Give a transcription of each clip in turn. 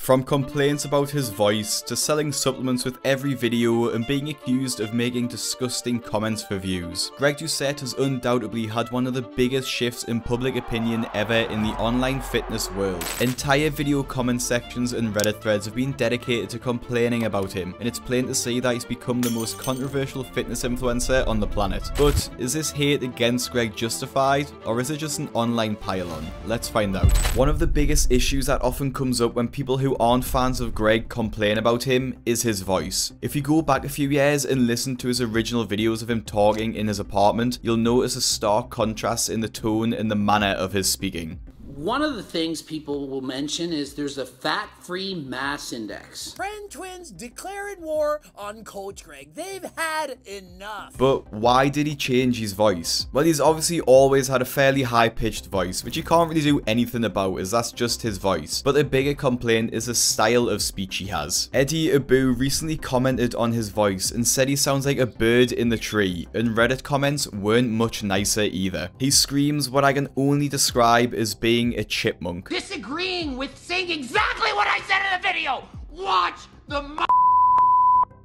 From complaints about his voice, to selling supplements with every video and being accused of making disgusting comments for views, Greg Doucette has undoubtedly had one of the biggest shifts in public opinion ever in the online fitness world. Entire video comment sections and Reddit threads have been dedicated to complaining about him, and it's plain to see that he's become the most controversial fitness influencer on the planet. But is this hate against Greg justified, or is it just an online pile-on? Let's find out. One of the biggest issues that often comes up when people who aren't fans of Greg complain about him is his voice. If you go back a few years and listen to his original videos of him talking in his apartment, you'll notice a stark contrast in the tone and the manner of his speaking. One of the things people will mention is there's a fat-free mass index. Tren Twins declaring war on Coach Greg. They've had enough. But why did he change his voice? Well, he's obviously always had a fairly high-pitched voice, which you can't really do anything about as that's just his voice. But the bigger complaint is the style of speech he has. Eddie Abu recently commented on his voice and said he sounds like a bird in the tree, and Reddit comments weren't much nicer either. He screams what I can only describe as being a chipmunk. Disagreeing with saying exactly what I said in the video. Watch the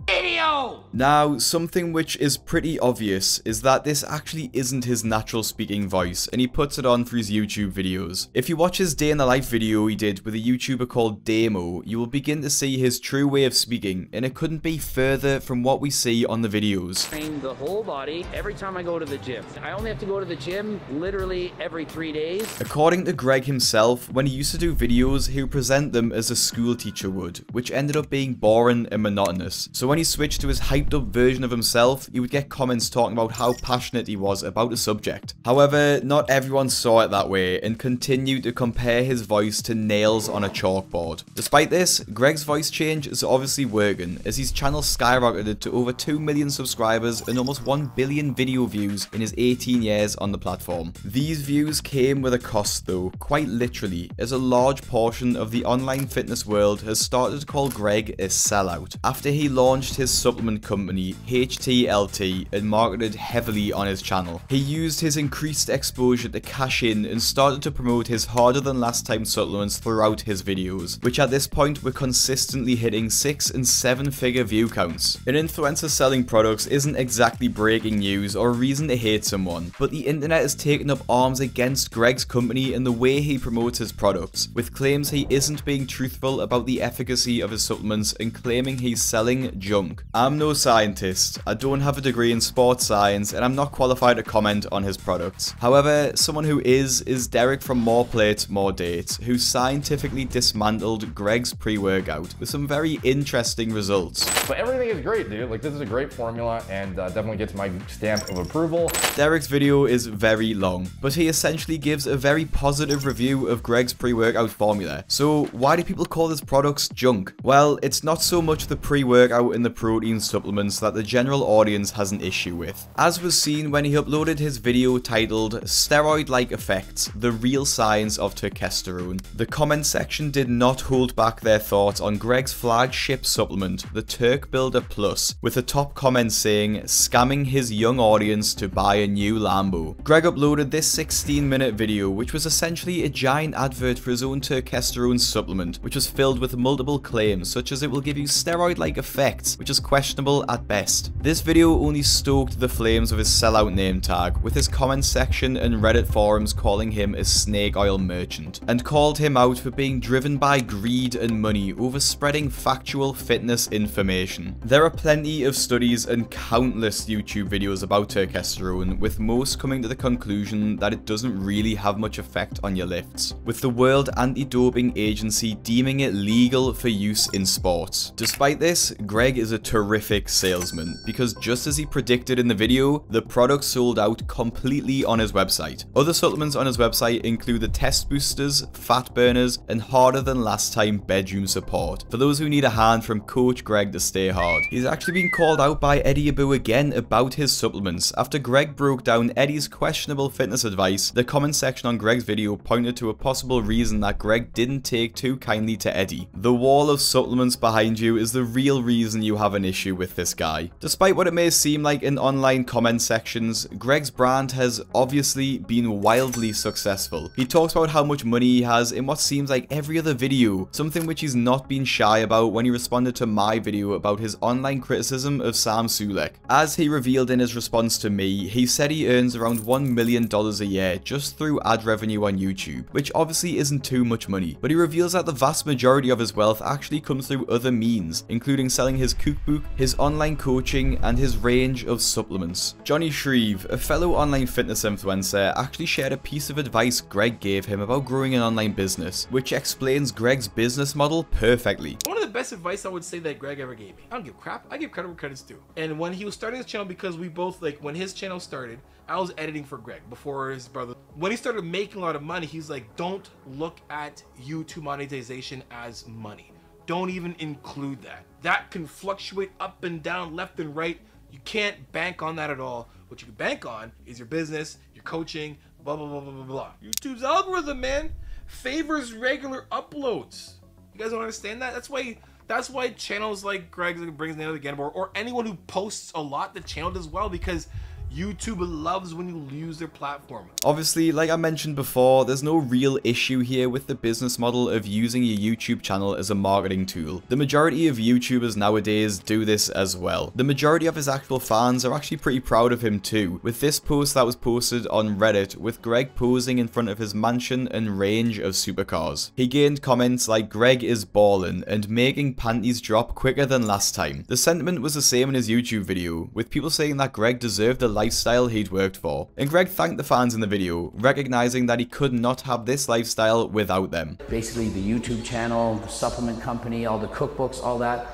video. Now, something which is pretty obvious is that this actually isn't his natural speaking voice, and he puts it on for his YouTube videos. If you watch his day in the life video he did with a YouTuber called Damo, you will begin to see his true way of speaking, and it couldn't be further from what we see on the videos. Train the whole body every time I go to the gym. I only have to go to the gym literally every 3 days. According to Greg himself, when he used to do videos, he would present them as a school teacher would, which ended up being boring and monotonous. So when he switched to his hyped up version of himself, he would get comments talking about how passionate he was about a subject. However, not everyone saw it that way and continued to compare his voice to nails on a chalkboard. Despite this, Greg's voice change is obviously working, as his channel skyrocketed to over 2 million subscribers and almost 1 billion video views in his 18 years on the platform. These views came with a cost though, quite literally, as a large portion of the online fitness world has started to call Greg a sellout. After he launched his supplement company, HTLT, and marketed heavily on his channel, he used his increased exposure to cash in and started to promote his harder than last time supplements throughout his videos, which at this point were consistently hitting 6 and 7 figure view counts. An influencer selling products isn't exactly breaking news or a reason to hate someone, but the internet has taken up arms against Greg's company and the way he promotes his products, with claims he isn't being truthful about the efficacy of his supplements and claiming he's selling junk. I'm no scientist, I don't have a degree in sports science, and I'm not qualified to comment on his products. However, someone who is Derek from More Plates, More Dates, who scientifically dismantled Greg's pre-workout with some very interesting results. But everything is great, dude. Like, this is a great formula and definitely gets my stamp of approval. Derek's video is very long, but he essentially gives a very positive review of Greg's pre-workout formula. So why do people call his products junk? Well, it's not so much the pre-workout and the protein supplements that the general audience has an issue with. As was seen when he uploaded his video titled Steroid-like Effects, the Real Science of Testosterone, the comment section did not hold back their thoughts on Greg's flagship supplement, the Turk Builder Plus, with a top comment saying, scamming his young audience to buy a new Lambo. Greg uploaded this 16-minute video, which was essentially a giant advert for his own testosterone supplement, which was filled with multiple claims, such as it will give you steroid-like effects, which is questionable at best. This video only stoked the flames of his sellout name tag, with his comment section and Reddit forums calling him a snake oil merchant, and called him out for being driven by greed and money over spreading factual fitness information. There are plenty of studies and countless YouTube videos about testosterone, with most coming to the conclusion that it doesn't really have much effect on your lifts, with the World Anti-Doping Agency deeming it legal for use in sports. Despite this, Greg is a terrific salesman, because just as he predicted in the video, the product sold out completely on his website. Other supplements on his website include the test boosters, fat burners, and harder than last time bedroom support, for those who need a hand from Coach Greg to stay hard. He's actually been called out by Eddie Abu again about his supplements. After Greg broke down Eddie's questionable fitness advice, the comment section on Greg's video pointed to a possible reason that Greg didn't take too kindly to Eddie. The wall of supplements behind you is the real reason you have have an issue with this guy. Despite what it may seem like in online comment sections, Greg's brand has obviously been wildly successful. He talks about how much money he has in what seems like every other video, something which he's not been shy about when he responded to my video about his online criticism of Sam Sulek. As he revealed in his response to me, he said he earns around $1 million a year just through ad revenue on YouTube, which obviously isn't too much money, but he reveals that the vast majority of his wealth actually comes through other means, including selling his cookbook, his online coaching, and his range of supplements. Johnny Shreve, a fellow online fitness influencer, actually shared a piece of advice Greg gave him about growing an online business, which explains Greg's business model perfectly. One of the best advice I would say that Greg ever gave me. I don't give crap. I give credit where credit's due. And when he was starting his channel, because we both, like, when his channel started, I was editing for Greg before his brother. When he started making a lot of money, he's like, don't look at YouTube monetization as money. Don't even include that. That can fluctuate up and down, left and right. You can't bank on that at all. What you can bank on is your business, your coaching, blah, blah, blah, blah, blah, blah. YouTube's algorithm, man, favors regular uploads. You guys don't understand that? That's why channels like Greg's brings the other again, or anyone who posts a lot, the channel does well, because YouTube loves when you use their platform. Obviously, like I mentioned before, there's no real issue here with the business model of using your YouTube channel as a marketing tool. The majority of YouTubers nowadays do this as well. The majority of his actual fans are actually pretty proud of him too, with this post that was posted on Reddit with Greg posing in front of his mansion and range of supercars. He gained comments like "Greg is ballin' and making panties drop quicker than last time." The sentiment was the same in his YouTube video, with people saying that Greg deserved the lifestyle he'd worked for. And Greg thanked the fans in the video, recognizing that he could not have this lifestyle without them. Basically the YouTube channel, the supplement company, all the cookbooks, all that,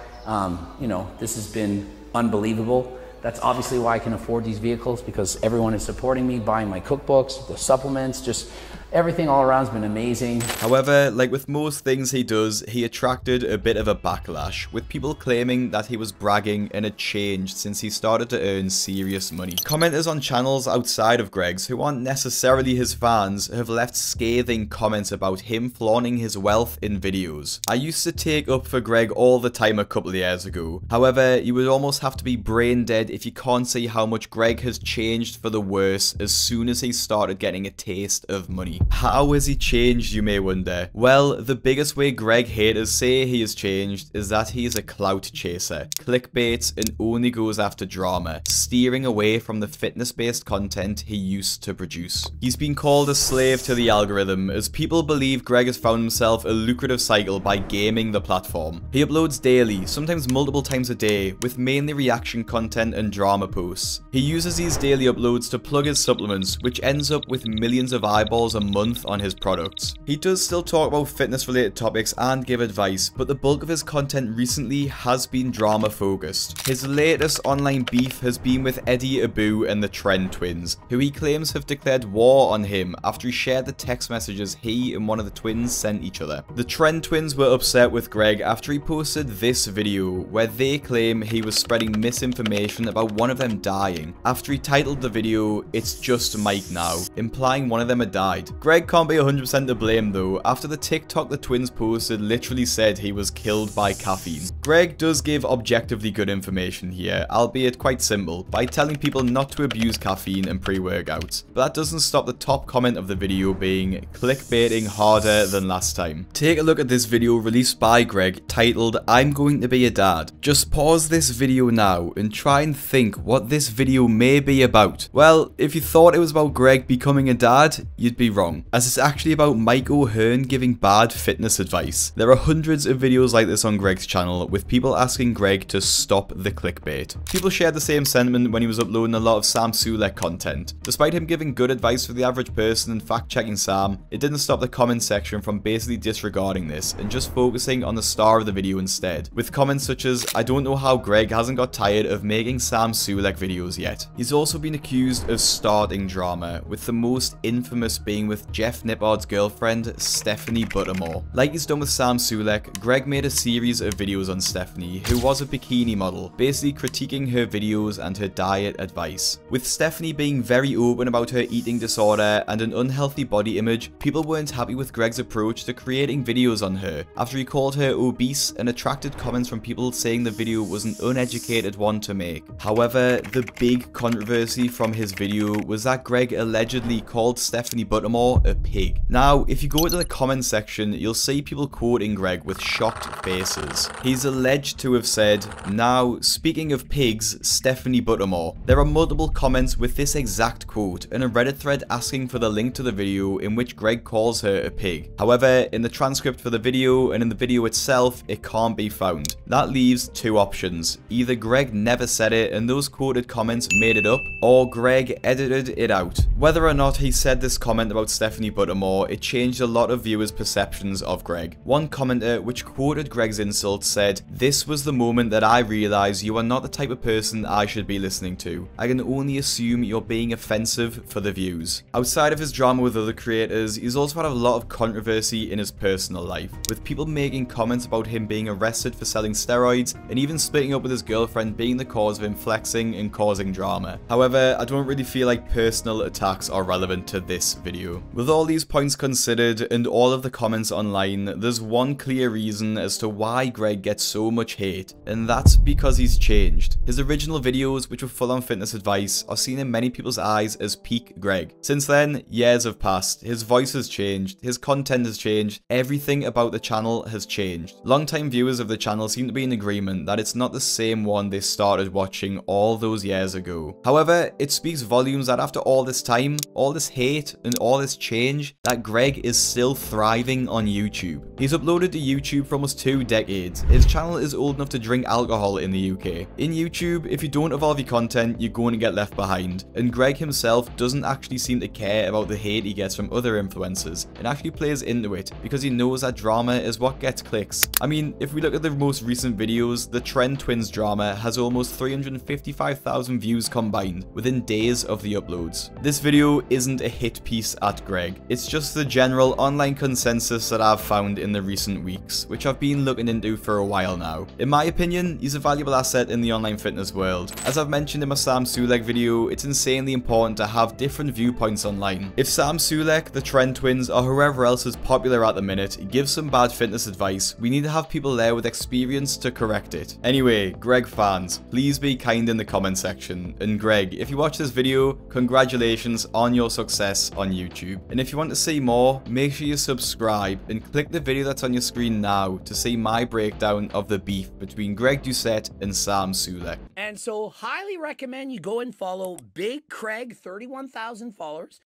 you know, this has been unbelievable. That's obviously why I can afford these vehicles, because everyone is supporting me, buying my cookbooks, the supplements, just everything all around has been amazing. However, like with most things he does, he attracted a bit of a backlash, with people claiming that he was bragging and had changed since he started to earn serious money. Commenters on channels outside of Greg's, who aren't necessarily his fans, have left scathing comments about him flaunting his wealth in videos. I used to take up for Greg all the time a couple of years ago. However, you would almost have to be brain dead if you can't see how much Greg has changed for the worse as soon as he started getting a taste of money. How has he changed, you may wonder? Well, the biggest way Greg haters say he has changed is that he is a clout chaser, clickbait, and only goes after drama, steering away from the fitness-based content he used to produce. He's been called a slave to the algorithm, as people believe Greg has found himself a lucrative cycle by gaming the platform. He uploads daily, sometimes multiple times a day, with mainly reaction content and drama posts. He uses these daily uploads to plug his supplements, which ends up with millions of eyeballs a month on his products. He does still talk about fitness related topics and give advice, but the bulk of his content recently has been drama focused. His latest online beef has been with Eddie Abu and the Tren Twins, who he claims have declared war on him after he shared the text messages he and one of the twins sent each other. The Tren Twins were upset with Greg after he posted this video where they claim he was spreading misinformation about one of them dying, after he titled the video "It's Just Mike Now," implying one of them had died. Greg can't be 100% to blame though, after the TikTok the twins posted literally said he was killed by caffeine. Greg does give objectively good information here, albeit quite simple, by telling people not to abuse caffeine and pre-workouts, but that doesn't stop the top comment of the video being "clickbaiting harder than last time." Take a look at this video released by Greg titled "I'm going to be a dad." Just pause this video now and try and think what this video may be about. Well, if you thought it was about Greg becoming a dad, you'd be wrong, as it's actually about Mike O'Hearn giving bad fitness advice. There are hundreds of videos like this on Greg's channel, with people asking Greg to stop the clickbait. People shared the same sentiment when he was uploading a lot of Sam Sulek content. Despite him giving good advice for the average person and fact-checking Sam, it didn't stop the comment section from basically disregarding this and just focusing on the star of the video instead, with comments such as, "I don't know how Greg hasn't got tired of making Sam Sulek videos yet." He's also been accused of starting drama, with the most infamous being with with Jeff Nippard's girlfriend, Stephanie Buttermore. Like he's done with Sam Sulek, Greg made a series of videos on Stephanie, who was a bikini model, basically critiquing her videos and her diet advice. With Stephanie being very open about her eating disorder and an unhealthy body image, people weren't happy with Greg's approach to creating videos on her, after he called her obese and attracted comments from people saying the video was an uneducated one to make. However, the big controversy from his video was that Greg allegedly called Stephanie Buttermore a pig. Now, if you go to the comment section, you'll see people quoting Greg with shocked faces. He's alleged to have said, "Now, speaking of pigs, Stephanie Buttermore." There are multiple comments with this exact quote and a Reddit thread asking for the link to the video in which Greg calls her a pig. However, in the transcript for the video and in the video itself, it can't be found. That leaves two options. Either Greg never said it and those quoted comments made it up, or Greg edited it out. Whether or not he said this comment about Stephanie Buttermore, it changed a lot of viewers' perceptions of Greg. One commenter, which quoted Greg's insult, said, "This was the moment that I realized you are not the type of person I should be listening to. I can only assume you're being offensive for the views." Outside of his drama with other creators, he's also had a lot of controversy in his personal life, with people making comments about him being arrested for selling steroids and even splitting up with his girlfriend being the cause of him flexing and causing drama. However, I don't really feel like personal attacks are relevant to this video. With all these points considered and all of the comments online, there's one clear reason as to why Greg gets so much hate, and that's because he's changed. His original videos, which were full on fitness advice, are seen in many people's eyes as peak Greg. Since then, years have passed, his voice has changed, his content has changed, everything about the channel has changed. Longtime viewers of the channel seem to be in agreement that it's not the same one they started watching all those years ago. However, it speaks volumes that after all this time, all this hate, and all this change, that Greg is still thriving on YouTube. He's uploaded to YouTube for almost 2 decades. His channel is old enough to drink alcohol in the UK. In YouTube, if you don't evolve your content, you're going to get left behind. And Greg himself doesn't actually seem to care about the hate he gets from other influencers, and actually plays into it because he knows that drama is what gets clicks. I mean, if we look at the most recent videos, the Tren Twins drama has almost 355,000 views combined within days of the uploads. This video isn't a hit piece at Greg, it's just the general online consensus that I've found in the recent weeks, which I've been looking into for a while now. In my opinion, he's a valuable asset in the online fitness world. As I've mentioned in my Sam Sulek video, it's insanely important to have different viewpoints online. If Sam Sulek, the Tren Twins, or whoever else is popular at the minute gives some bad fitness advice, we need to have people there with experience to correct it. Anyway, Greg fans, please be kind in the comment section. And Greg, if you watch this video, congratulations on your success on YouTube. And if you want to see more, make sure you subscribe and click the video that's on your screen now to see my breakdown of the beef between Greg Doucette and Sam Sulek. And so highly recommend you go and follow Big Craig, 31,000 followers.